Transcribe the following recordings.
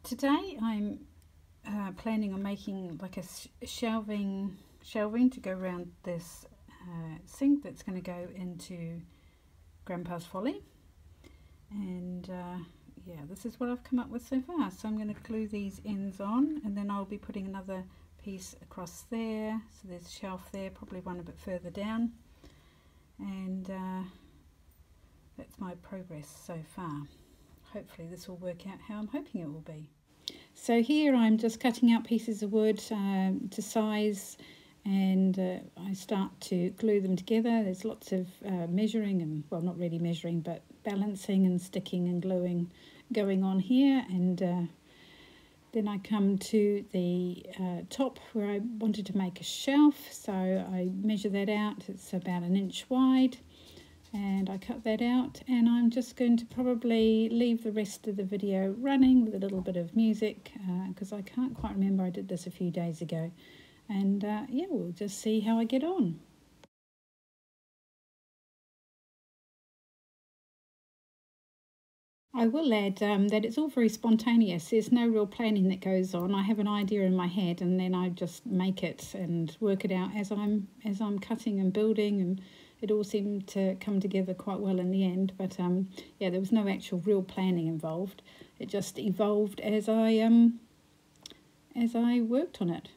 Today I'm planning on making like a shelving to go around this sink that's going to go into Grandpa's Folly, and yeah, this is what I've come up with so far. So I'm going to glue these ends on, and then I'll be putting another piece across there, so there's a shelf there, probably one a bit further down, and that's my progress so far. Hopefully this will work out how I'm hoping it will be. So here I'm just cutting out pieces of wood to size, and I start to glue them together. There's lots of measuring and, well, not really measuring, but balancing and sticking and gluing going on here, and then I come to the top where I wanted to make a shelf, so I measure that out. It's about 1 inch wide, and I cut that out, and I'm just going to probably leave the rest of the video running with a little bit of music because I can't quite remember. I did this a few days ago, and yeah, we'll just see how I get on. I will add that it's all very spontaneous. There's no real planning that goes on. I have an idea in my head, and then I just make it and work it out as I'm cutting and building, and it all seemed to come together quite well in the end. But yeah, there was no actual real planning involved. It just evolved as I worked on it.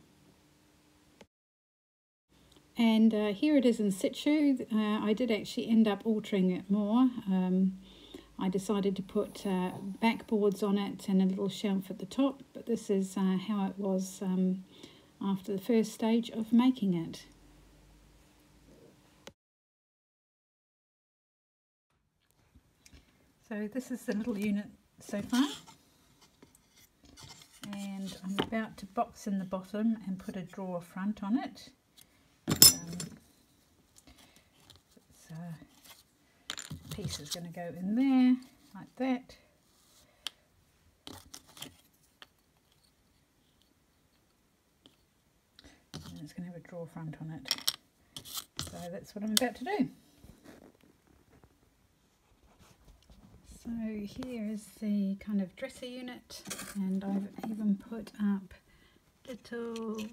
And here it is in situ. I did actually end up altering it more. I decided to put backboards on it and a little shelf at the top, but this is how it was after the first stage of making it. So this is the little unit so far, and I'm about to box in the bottom and put a drawer front on it. Piece is going to go in there like that, and it's going to have a drawer front on it. So that's what I'm about to do. So here is the kind of dresser unit, and I've even put up little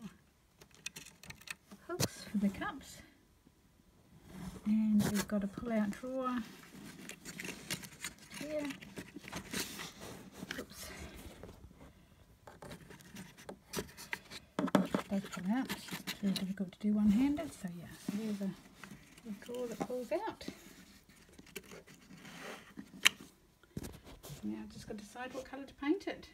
hooks for the cups, and we've got a pull-out drawer here. Oops. Both pull out. It's really difficult to do one-handed, so yeah, so there's a drawer that pulls out. Now I've just got to decide what colour to paint it.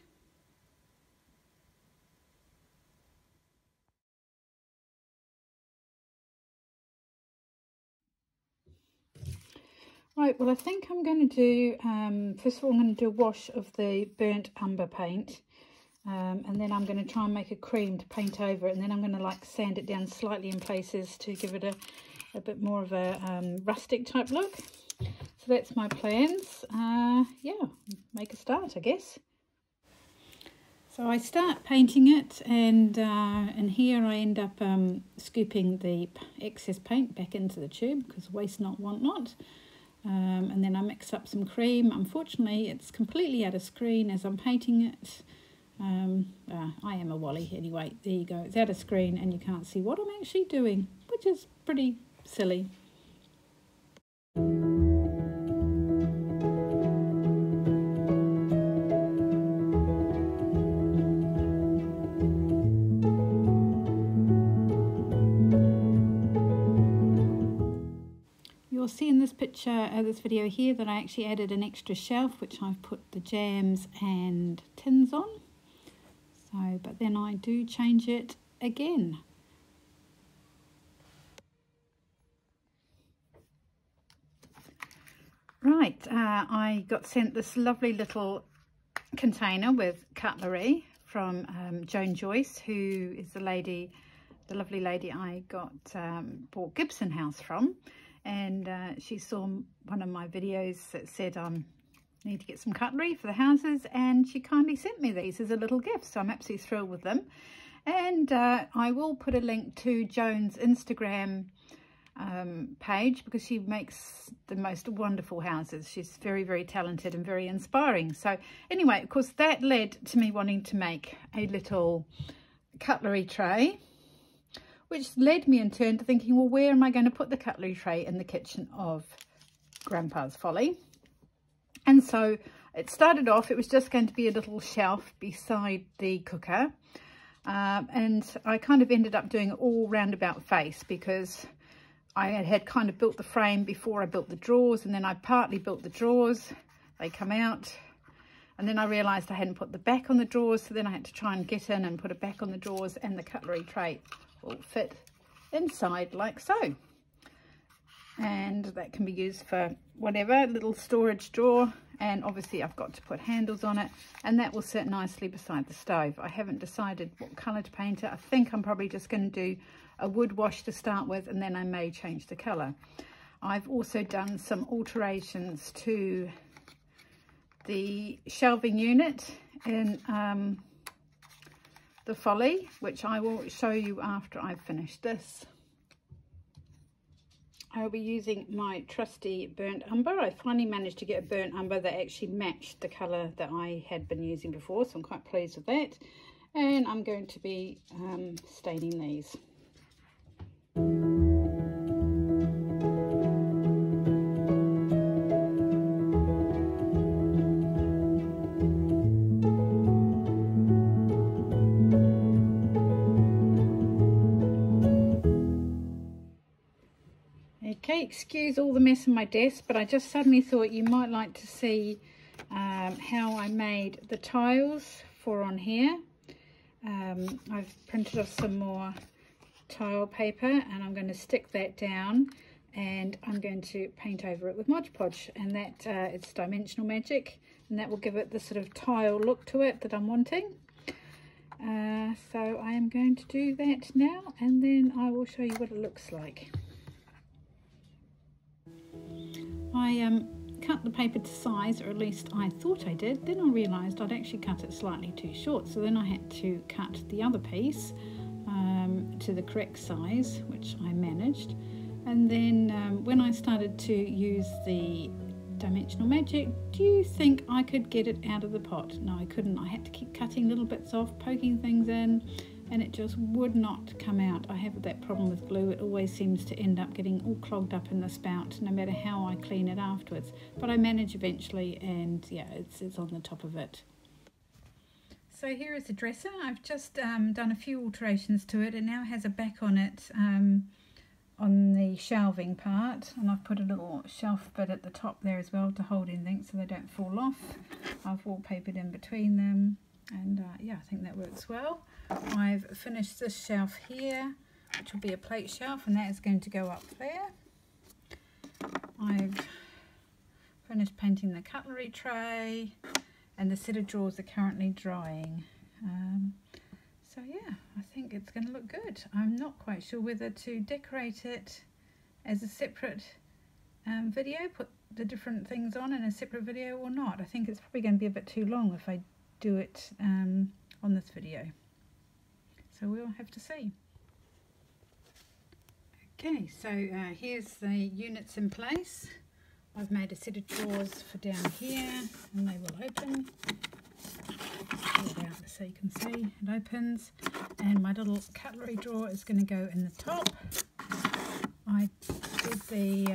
Right, well, I think I'm going to do, first of all I'm going to do a wash of the burnt umber paint, and then I'm going to try and make a cream to paint over it, and then I'm going to like sand it down slightly in places to give it a bit more of a rustic type look. So that's my plans. Yeah, make a start, I guess. So I start painting it, and here I end up scooping the excess paint back into the tube, because waste not, want not. And then I mix up some cream. Unfortunately, it's completely out of screen as I'm painting it. I am a Wally anyway. There you go. It's out of screen and you can't see what I'm actually doing, which is pretty silly. You'll see in this picture, this video here, that I actually added an extra shelf which I've put the jams and tins on. So, but then I do change it again. Right, I got sent this lovely little container with cutlery from G&JLines, who is the lovely lady I bought Gibson House from. And she saw one of my videos that said I need to get some cutlery for the houses, and she kindly sent me these as a little gift, so I'm absolutely thrilled with them. And I will put a link to Joan's Instagram page, because she makes the most wonderful houses. She's very, very talented and very inspiring. So anyway, of course, that led to me wanting to make a little cutlery tray, which led me in turn to thinking, well, where am I going to put the cutlery tray in the kitchen of Grandpa's Folly? And so it started off, it was just going to be a little shelf beside the cooker. And I kind of ended up doing it all roundabout face, because I had kind of built the frame before I built the drawers, and then I partly built the drawers. They come out, and then I realised I hadn't put the back on the drawers, so then I had to try and get in and put it back on the drawers, and the cutlery tray will fit inside like so. And that can be used for whatever, little storage drawer, and obviously I've got to put handles on it, and that will sit nicely beside the stove. I haven't decided what colour to paint it. I think I'm probably just going to do a wood wash to start with, and then I may change the colour. I've also done some alterations to the shelving unit in the Folly, which I will show you after I've finished this. I'll be using my trusty burnt umber. I finally managed to get a burnt umber that actually matched the colour that I had been using before, so I'm quite pleased with that. And I'm going to be staining these. Okay, excuse all the mess on my desk, but I just suddenly thought you might like to see how I made the tiles for on here. I've printed off some more tile paper, and I'm going to stick that down, and I'm going to paint over it with Mod Podge, and that it's Dimensional Magic, and that will give it the sort of tile look to it that I'm wanting. So I am going to do that now, and then I will show you what it looks like. I cut the paper to size, or at least I thought I did. Then I realised I'd actually cut it slightly too short, so then I had to cut the other piece to the correct size, which I managed. And then when I started to use the Dimensional Magic, do you think I could get it out of the pot? No, I couldn't. I had to keep cutting little bits off, poking things in, and it just would not come out. I have that problem with glue. It always seems to end up getting all clogged up in the spout, no matter how I clean it afterwards. But I manage eventually, and yeah, it's on the top of it. So here is the dresser. I've just done a few alterations to it. It now has a back on it on the shelving part, and I've put a little shelf bit at the top there as well to hold anything so they don't fall off. I've wallpapered in between them, and yeah, I think that works well. I've finished this shelf here, which will be a plate shelf, and that is going to go up there. I've finished painting the cutlery tray, and the set of drawers are currently drying. So yeah, I think it's going to look good. I'm not quite sure whether to decorate it as a separate video, put the different things on in a separate video or not. I think it's probably going to be a bit too long if I do it on this video. So we'll have to see. Okay, so here's the units in place. I've made a set of drawers for down here, and they will open. Pull it out so you can see it opens, and my little cutlery drawer is going to go in the top. I did the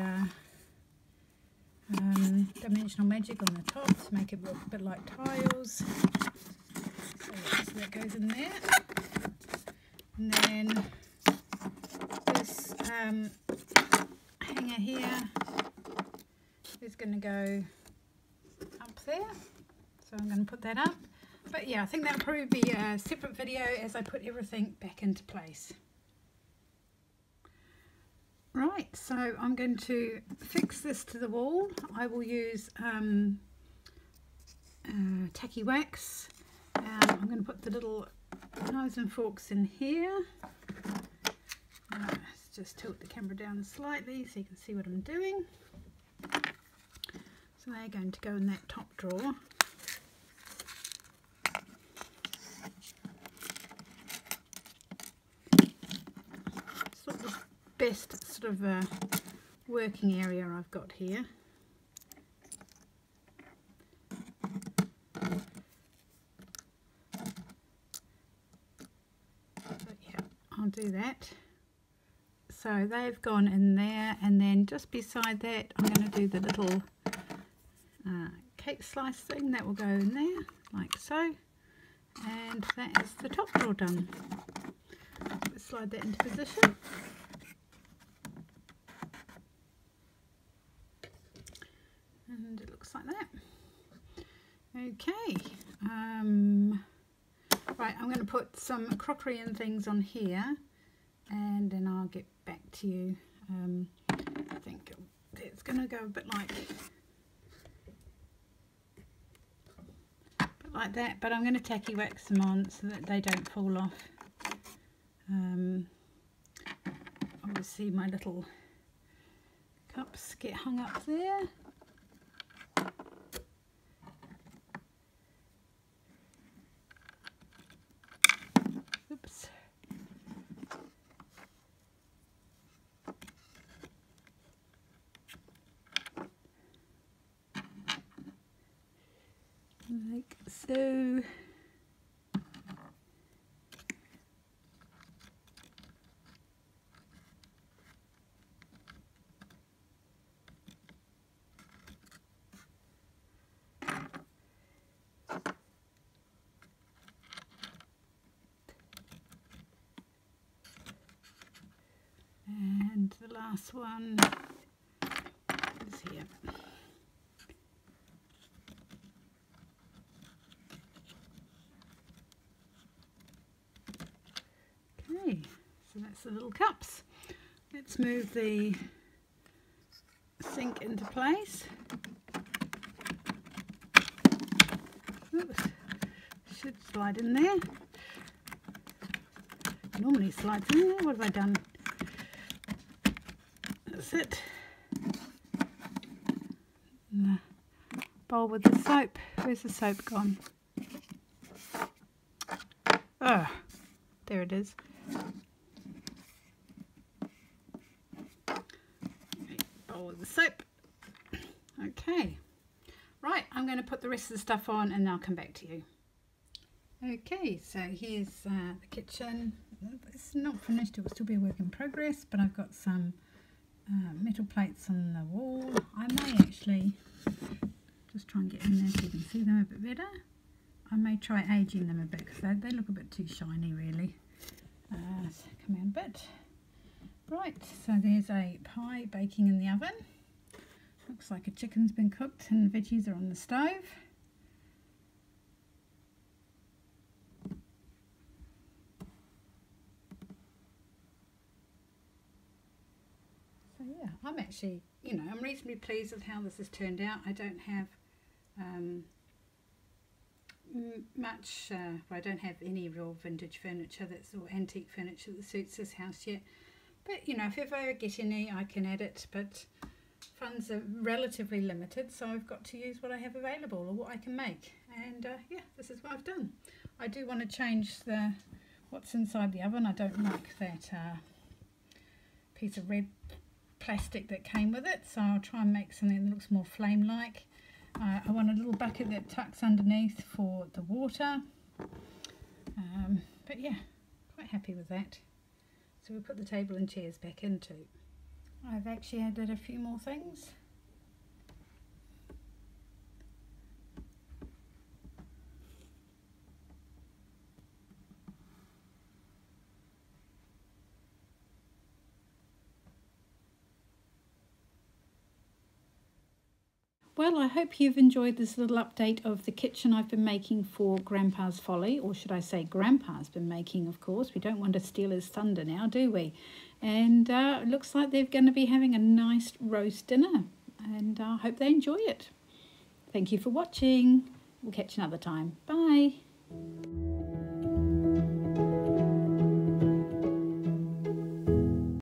Dimensional Magic on the top to make it look a bit like tiles. So that goes in there, and then this hanger here is going to go up there, so I'm going to put that up. But yeah, I think that'll probably be a separate video as I put everything back into place. Right, so I'm going to fix this to the wall. I will use tacky wax. I'm going to put the little knives and forks in here. Let's just tilt the camera down slightly so you can see what I'm doing. So they're going to go in that top drawer. It's not the best sort of a working area I've got here. But yeah, I'll do that. So they've gone in there, and then just beside that I'm going to do the little cake slice thing that will go in there, like so. And that is the top drawer done. Let's slide that into position. And it looks like that. Okay. Right, I'm going to put some crockery and things on here, and then I'll get back to you. I think it's going to go a bit like that, but I'm going to tacky wax them on so that they don't fall off. Obviously my little cups get hung up there. Oops. Like so. And the last one is here. Okay, so that's the little cups. Let's move the sink into place. Oops. Should slide in there. Normally slides in there. What have I done? That's it. And the bowl with the soap. Where's the soap gone? Oh, there it is. Bowl with the soap. Okay. Right, I'm going to put the rest of the stuff on and I'll come back to you. Okay, so here's the kitchen. It's not finished, it will still be a work in progress, but I've got some metal plates on the wall. I may actually just try and get in there so you can see them a bit better. I may try aging them a bit because they look a bit too shiny really. So come in a bit. Right, so there's a pie baking in the oven. Looks like a chicken's been cooked and veggies are on the stove. So yeah, I'm actually, I'm reasonably pleased with how this has turned out. I don't have much, I don't have any real vintage furniture or antique furniture that suits this house yet. But if ever I get any, I can add it, but funds are relatively limited, so I've got to use what I have available or what I can make. And yeah, this is what I've done. I do want to change what's inside the oven. I don't like that piece of red plastic that came with it, so I'll try and make something that looks more flame-like. I want a little bucket that tucks underneath for the water. But yeah, quite happy with that. So we'll put the table and chairs back in too. I've actually added a few more things. Well, I hope you've enjoyed this little update of the kitchen I've been making for Grandpa's Folly, or should I say Grandpa's been making, of course. We don't want to steal his thunder now, do we? And it looks like they're going to be having a nice roast dinner, and I hope they enjoy it. Thank you for watching. We'll catch you another time. Bye.